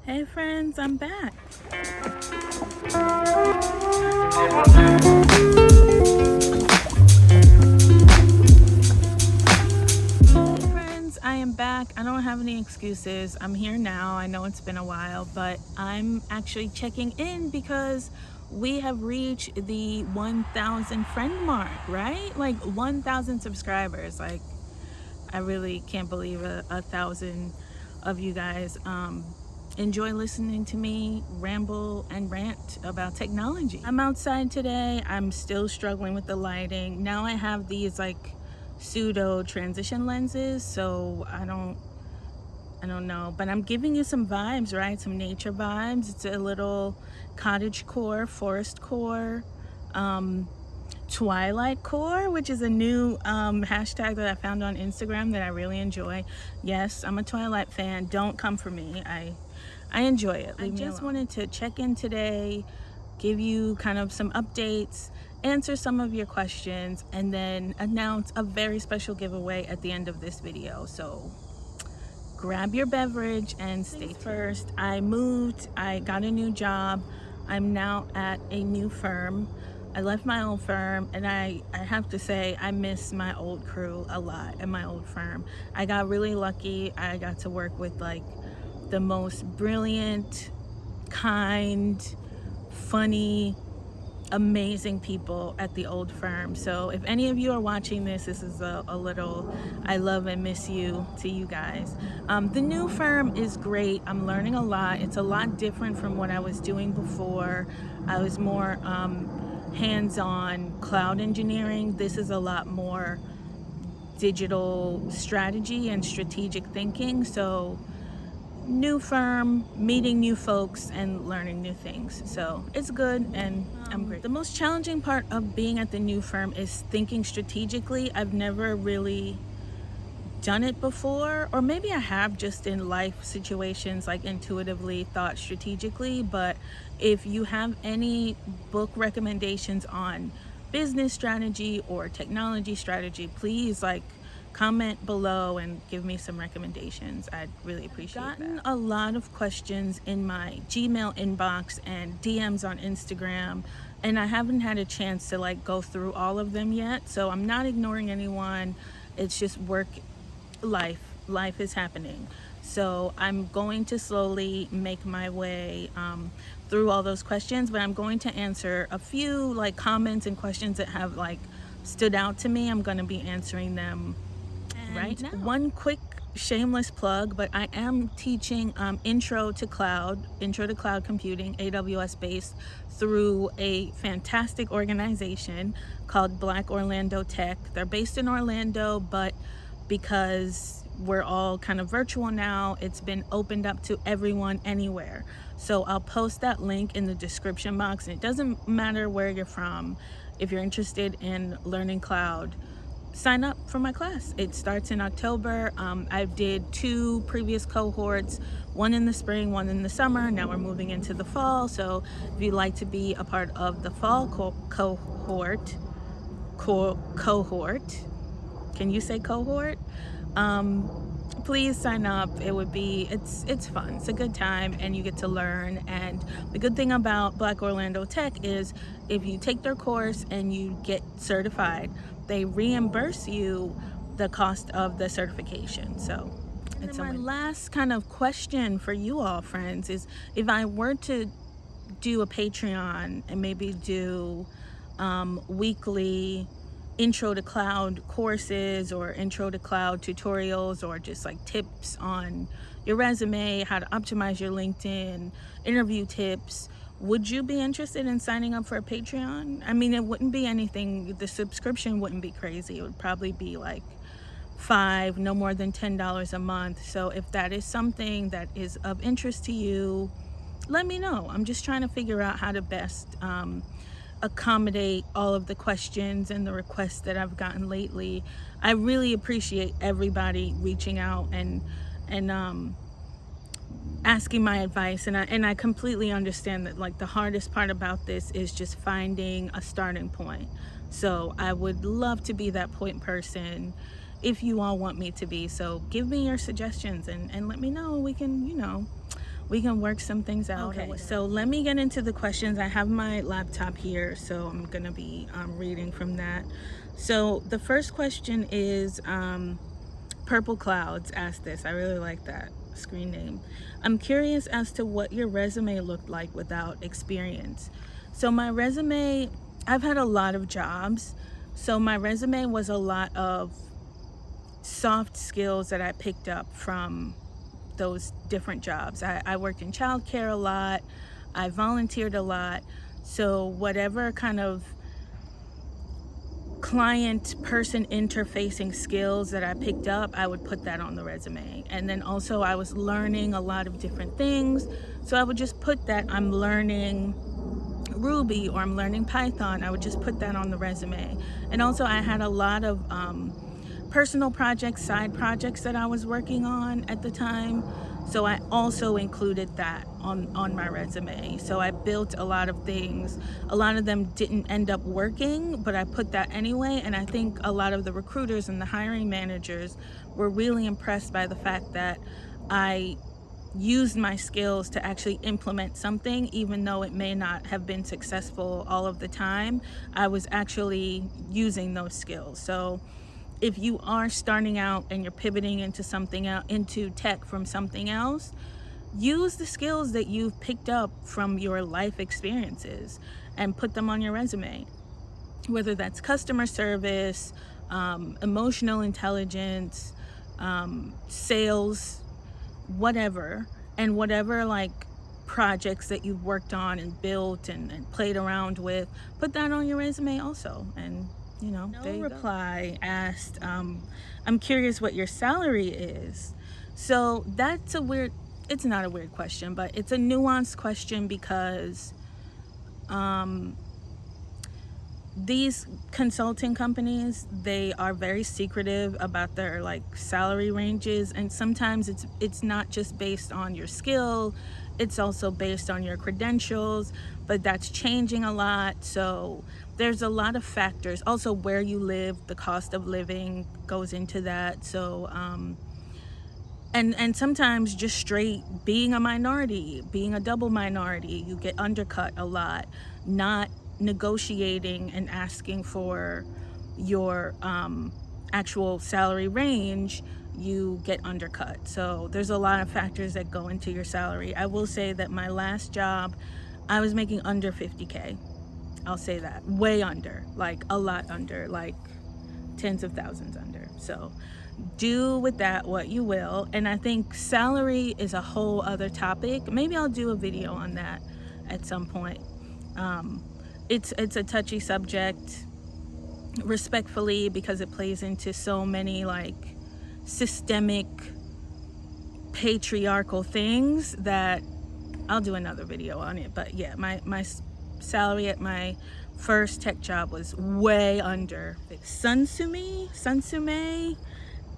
Hey friends, I'm back. Hey friends, I am back. I don't have any excuses. I'm here now. I know it's been a while, but I'm actually checking in because we have reached the 1,000 friend mark, right? Like 1,000 subscribers. Like, I really can't believe a 1,000 of you guys enjoy listening to me ramble and rant about technology. I'm outside today. I'm still struggling with the lighting. Now I have these like pseudo transition lenses, so I don't know, but I'm giving you some vibes, right? Some nature vibes. It's a little cottage core, forest core, twilight core, which is a new hashtag that I found on Instagram that I really enjoy. Yes, I'm a Twilight fan. Don't come for me. I enjoy it. I just wanted to check in today, give you kind of some updates, answer some of your questions, and then announce a very special giveaway at the end of this video. So grab your beverage and stay first. I moved, I got a new job. I'm now at a new firm. I left my old firm, and I have to say I miss my old crew a lot at my old firm. I got really lucky. I got to work with like the most brilliant, kind, funny, amazing people at the old firm. So if any of you are watching this, this is a little I love and miss you to you guys. The new firm is great. I'm learning a lot. It's a lot different from what I was doing before. I was more hands-on cloud engineering. This is a lot more digital strategy and strategic thinking. So new firm, meeting new folks, and learning new things. So it's good, and I'm great. The most challenging part of being at the new firm is thinking strategically. I've never really done it before, or maybe I have just in life situations, like intuitively thought strategically. But if you have any book recommendations on business strategy or technology strategy, please like comment below and give me some recommendations. I'd really appreciate that. I've gotten a lot of questions in my Gmail inbox and DMs on Instagram, and I haven't had a chance to like go through all of them yet. So I'm not ignoring anyone. It's just work, life is happening. So I'm going to slowly make my way through all those questions, but I'm going to answer a few like comments and questions that have like stood out to me. I'm going to be answering them right now. One quick shameless plug, but I am teaching intro to cloud computing, AWS based, through a fantastic organization called Black Orlando Tech. They're based in Orlando, but because we're all kind of virtual now, it's been opened up to everyone anywhere. So I'll post that link in the description box, and it doesn't matter where you're from. If you're interested in learning cloud, sign up for my class. It starts in October. I did 2 previous cohorts, one in the spring, one in the summer. Now we're moving into the fall. So if you'd like to be a part of the fall cohort, can you say cohort? Please sign up. It's fun. It's a good time, and you get to learn. And the good thing about Black Orlando Tech is if you take their course and you get certified, they reimburse you the cost of the certification. So it's my last kind of question for you all, friends, is if I were to do a Patreon and maybe do weekly intro to cloud courses or intro to cloud tutorials, or just like tips on your resume, how to optimize your LinkedIn, interview tips, would you be interested in signing up for a Patreon? I mean, it wouldn't be anything, the subscription wouldn't be crazy. It would probably be like no more than $10 a month. So if that is something that is of interest to you, let me know. I'm just trying to figure out how to best accommodate all of the questions and the requests that I've gotten lately. I really appreciate everybody reaching out and asking my advice, and I completely understand that like the hardest part about this is just finding a starting point. So I would love to be that point person if you all want me to be. So give me your suggestions and let me know. We can, we can work some things out. Okay, so let me get into the questions. I have my laptop here, so I'm gonna be reading from that. So the first question is Purple Clouds asked this. I really like that screen name. I'm curious as to what your resume looked like without experience. So my resume, I've had a lot of jobs. So my resume was a lot of soft skills that I picked up from those different jobs. I worked in childcare a lot. I volunteered a lot. So whatever kind of client person interfacing skills that I picked up, I would put that on the resume. And then also I was learning a lot of different things. So I would just put that I'm learning Ruby or I'm learning Python. I would just put that on the resume. And also I had a lot of personal projects, side projects that I was working on at the time. So I also included that on my resume. So I built a lot of things. A lot of them didn't end up working, but I put that anyway. And I think a lot of the recruiters and the hiring managers were really impressed by the fact that I used my skills to actually implement something, even though it may not have been successful all of the time. I was actually using those skills. So if you are starting out and you're pivoting into something else, into tech from something else, use the skills that you've picked up from your life experiences and put them on your resume. Whether that's customer service, emotional intelligence, sales, whatever, and whatever like projects that you've worked on and built and played around with, put that on your resume also. And you know, no reply asked, I'm curious what your salary is. So that's a weird, it's not a weird question, but it's a nuanced question because these consulting companies, they are very secretive about their like salary ranges, and sometimes it's not just based on your skill, it's also based on your credentials, but that's changing a lot. So there's a lot of factors. Also where you live, the cost of living goes into that. So and sometimes just straight being a minority, being a double minority, you get undercut a lot. Not negotiating and asking for your actual salary range, you get undercut. So there's a lot of factors that go into your salary. I will say that my last job, I was making under 50K. I'll say that. Way under, like a lot under, like tens of thousands under. So do with that what you will. And I think salary is a whole other topic. Maybe I'll do a video on that at some point. It's a touchy subject, respectfully, because it plays into so many like systemic patriarchal things that I'll do another video on it. But yeah, my salary at my first tech job was way under. Sunsume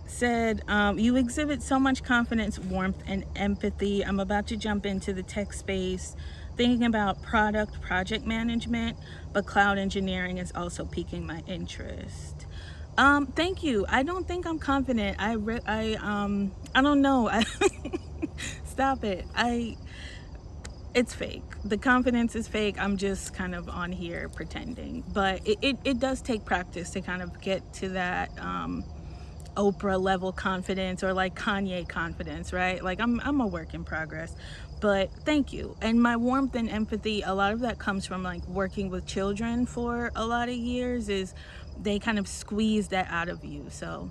said, you exhibit so much confidence, warmth, and empathy. I'm about to jump into the tech space, thinking about project management, but cloud engineering is also piquing my interest. Thank you. I don't think I'm confident. I don't know. Stop it. It's fake. The confidence is fake. I'm just kind of on here pretending, but it does take practice to kind of get to that, Oprah level confidence, or like Kanye confidence, right? Like I'm a work in progress, but thank you. And my warmth and empathy, a lot of that comes from like working with children for a lot of years, is they kind of squeeze that out of you. So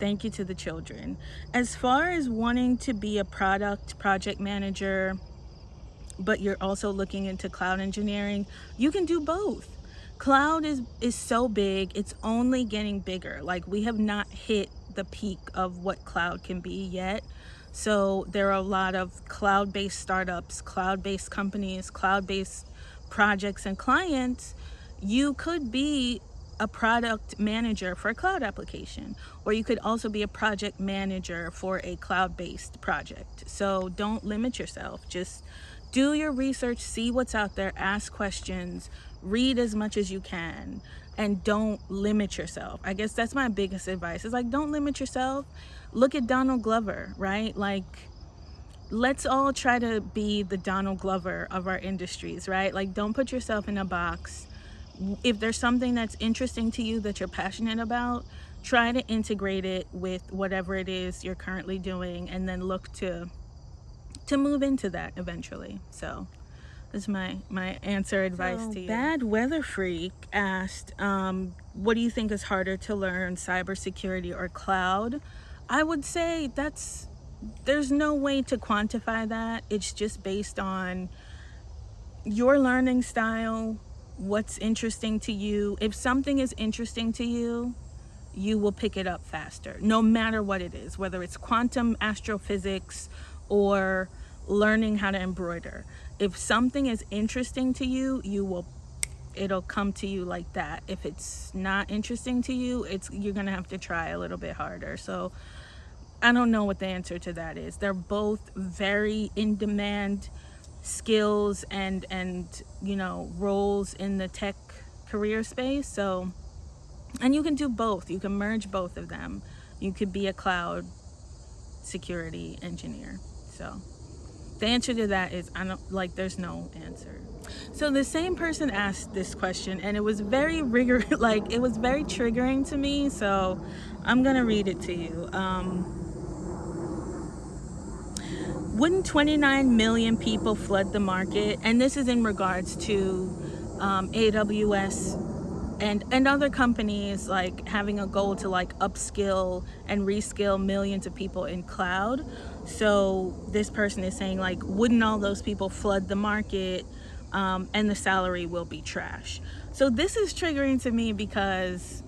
thank you to the children. As far as wanting to be a project manager, but you're also looking into cloud engineering, you can do both. Cloud is so big, it's only getting bigger. Like we have not hit the peak of what cloud can be yet. So there are a lot of cloud-based startups, cloud-based companies, cloud-based projects and clients. You could be a product manager for a cloud application, or you could also be a project manager for a cloud-based project. So don't limit yourself. Just do your research, see what's out there, ask questions, read as much as you can, and don't limit yourself. I guess that's my biggest advice, is like, don't limit yourself. Look at Donald Glover, right? Like let's all try to be the Donald Glover of our industries, right? Like, don't put yourself in a box. If there's something that's interesting to you that you're passionate about, try to integrate it with whatever it is you're currently doing, and then look to move into that eventually. So that's my answer advice to you. Bad Weather Freak asked, what do you think is harder to learn, cybersecurity or cloud? I would say there's no way to quantify that. It's just based on your learning style, what's interesting to you. If something is interesting to you, you will pick it up faster, no matter what it is, whether it's quantum astrophysics or learning how to embroider. If something is interesting to you, it'll come to you like that. If it's not interesting to you, you're gonna have to try a little bit harder. So I don't know what the answer to that is. They're both very in demand skills and roles in the tech career space. So, and you can do both. You can merge both of them. You could be a cloud security engineer. So the answer to that is, there's no answer. So the same person asked this question, and it was very it was very triggering to me. So I'm gonna read it to you. Wouldn't 29 million people flood the market? And this is in regards to AWS and other companies like having a goal to like upskill and reskill millions of people in cloud. So this person is saying, like, wouldn't all those people flood the market, and the salary will be trash? So this is triggering to me because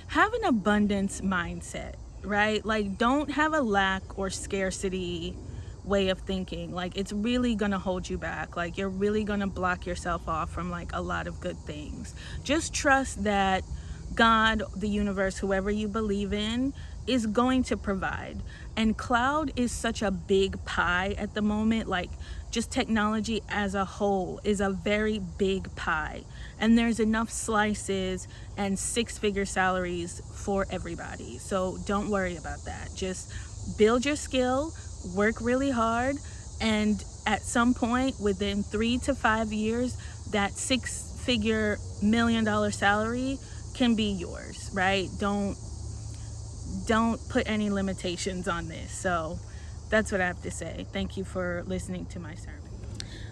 have an abundance mindset, right? Like, don't have a lack or scarcity way of thinking. Like, it's really gonna hold you back. Like, you're really gonna block yourself off from like a lot of good things. Just trust that God, the universe, whoever you believe in, is going to provide. And cloud is such a big pie at the moment. Like, just technology as a whole is a very big pie, and there's enough slices and six-figure salaries for everybody. So don't worry about that. Just build your skill, work really hard, and at some point within 3 to 5 years, that six-figure $1 million salary can be yours, right? Don't put any limitations on this. So that's what I have to say. Thank you for listening to my sermon.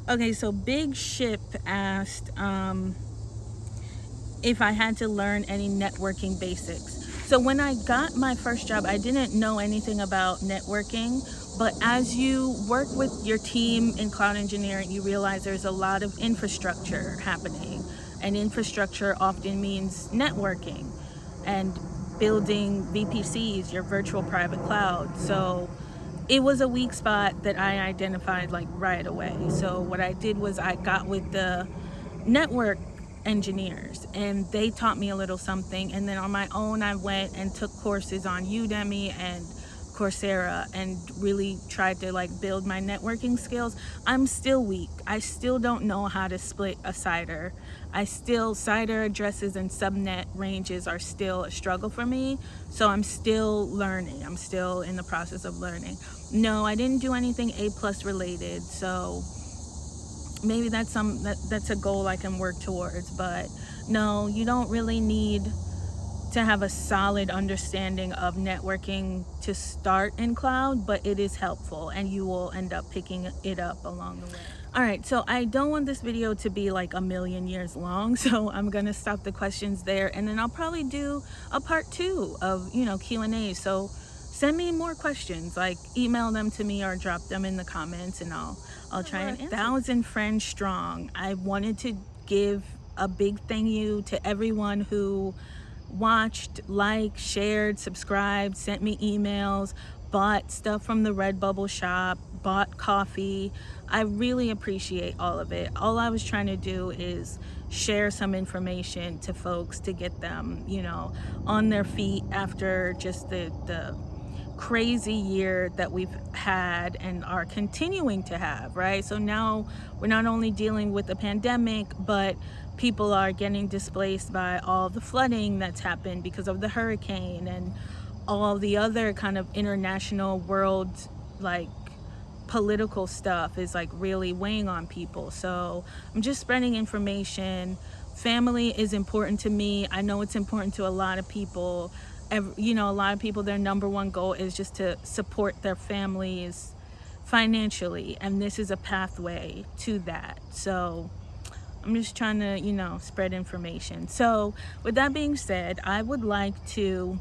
Okay, so Big Ship asked if I had to learn any networking basics. So when I got my first job, I didn't know anything about networking, but as you work with your team in cloud engineering, you realize there's a lot of infrastructure happening, and infrastructure often means networking and building VPCs, your virtual private cloud. So it was a weak spot that I identified like right away. So what I did was I got with the network engineers and they taught me a little something, and then on my own I went and took courses on Udemy and Coursera and really tried to like build my networking skills. I'm still weak. I still don't know how to split a CIDR. CIDR addresses and subnet ranges are still a struggle for me. So I'm still learning. I'm still in the process of learning. No, I didn't do anything A+ related. So maybe that's a goal I can work towards. But no, you don't really need to have a solid understanding of networking to start in cloud, but it is helpful and you will end up picking it up along the way. All right, so I don't want this video to be like a million years long, so I'm gonna stop the questions there, and then I'll probably do a part 2 of Q&A. So send me more questions, like email them to me or drop them in the comments, and I'll try and answer. 1,000 friends strong. I wanted to give a big thank you to everyone who watched, liked, shared, subscribed, sent me emails, bought stuff from the Redbubble shop, bought coffee. I really appreciate all of it. All I was trying to do is share some information to folks to get them, on their feet after just the crazy year that we've had and are continuing to have, right? So now we're not only dealing with the pandemic, but people are getting displaced by all the flooding that's happened because of the hurricane and all the other kind of international world like political stuff is like really weighing on people. So I'm just spreading information. Family is important to me. I know it's important to a lot of people. A lot of people, their number one goal is just to support their families financially, and this is a pathway to that. So I'm just trying to, spread information. So with that being said, I would like to,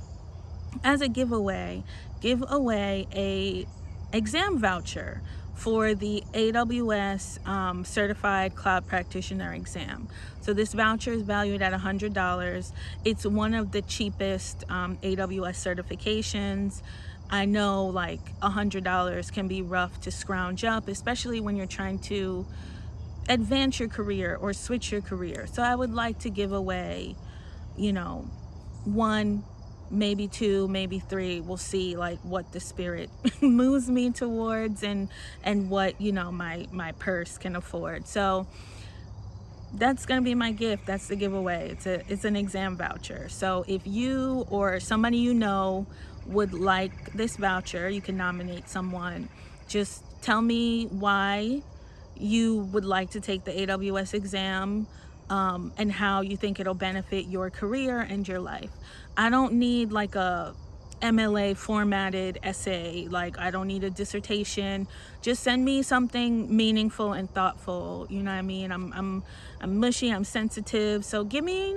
as a giveaway, give away a exam voucher for the AWS Certified Cloud Practitioner exam. So this voucher is valued at $100. It's one of the cheapest AWS certifications. I know like $100 can be rough to scrounge up, especially when you're trying to advance your career or switch your career. So I would like to give away, one, maybe two, maybe three. We'll see like what the spirit moves me towards and what my purse can afford. So that's gonna be my gift. That's the giveaway. It's an exam voucher. So if you or somebody would like this voucher, you can nominate someone. Just tell me why you would like to take the AWS exam, and how you think it'll benefit your career and your life. I don't need like a MLA formatted essay. Like, I don't need a dissertation. Just send me something meaningful and thoughtful. You know what I mean? I'm mushy, I'm sensitive. So give me,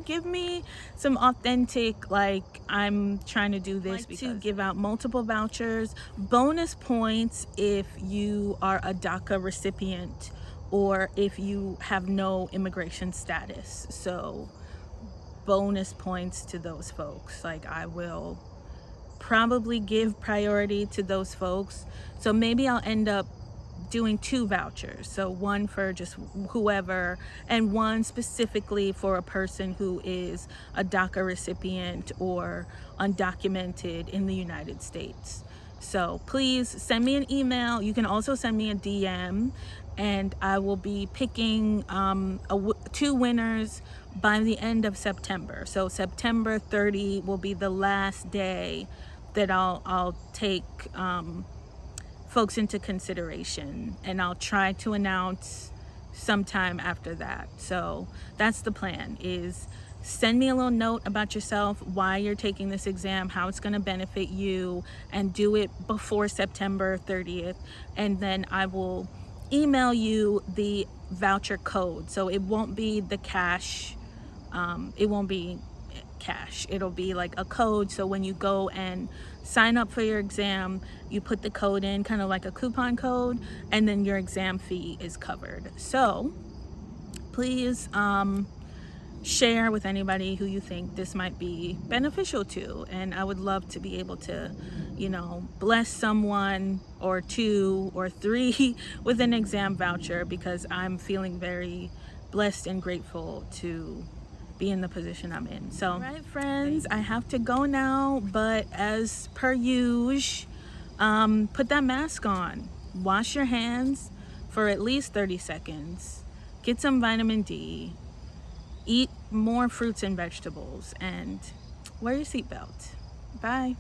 give me some authentic, like, I'm trying to do this. Like to give out multiple vouchers, bonus points if you are a DACA recipient or if you have no immigration status. So bonus points to those folks. Like, I will probably give priority to those folks. So maybe I'll end up doing two vouchers. So one for just whoever and one specifically for a person who is a DACA recipient or undocumented in the United States. So please send me an email. You can also send me a DM, and I will be picking two winners by the end of September. So September 30 will be the last day that I'll take folks into consideration, and I'll try to announce sometime after that. So that's the plan, is send me a little note about yourself, why you're taking this exam, how it's going to benefit you, and do it before September 30th. And then I will email you the voucher code. So it won't be the cash. It won't be cash. It'll be like a code. So when you go and sign up for your exam, you put the code in, kind of like a coupon code, and then your exam fee is covered. So please share with anybody who you think this might be beneficial to. And I would love to be able to, bless someone or two or three with an exam voucher, because I'm feeling very blessed and grateful to be in the position I'm in. So, all right, friends, I have to go now, but as per usual, put that mask on, wash your hands for at least 30 seconds, get some vitamin D, eat more fruits and vegetables, and wear your seatbelt. Bye.